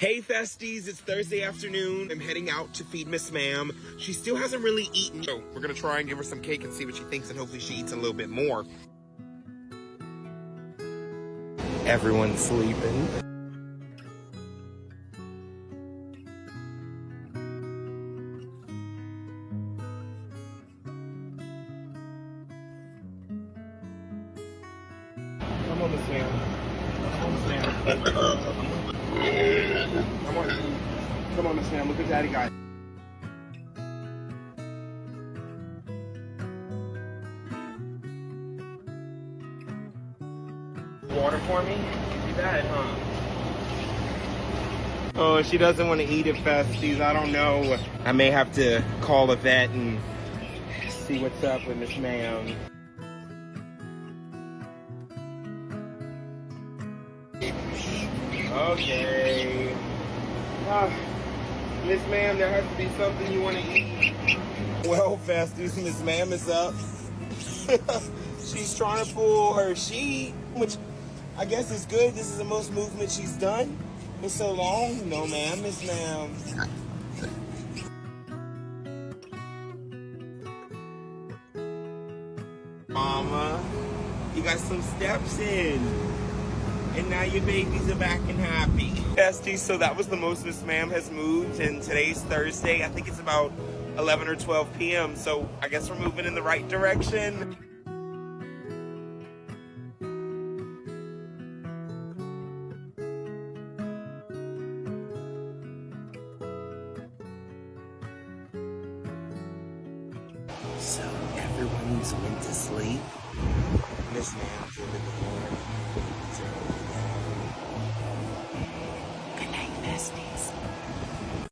Hey Festies, it's Thursday afternoon. I'm heading out to feed Miss Ma'am. She still hasn't really eaten, so we're gonna try and give her some cake and see what she thinks, and hopefully she eats a little bit more. Everyone's sleeping. Come on, Miss Ma'am. Come on, Miss Ma'am. Come on, Miss Ma'am. Look what Daddy got. Water for me? You bad, huh? Oh, she doesn't want to eat it, Festies. I don't know. I may have to call a vet and see what's up with Miss Ma'am. Okay. Miss Ma'am, there has to be something you want to eat. Well, Festies, Miss Ma'am is up. She's trying to pull her sheet, which I guess is good. This is the most movement she's done in so long. No, ma'am, Miss Ma'am. Mama, you got some steps in. And now your babies are back and happy. Festies, so that was the most Miss Ma'am has moved, and today's Thursday. I think it's about 11 or 12 p.m., so I guess we're moving in the right direction. So everyone's went to sleep. Miss Ma'am's in the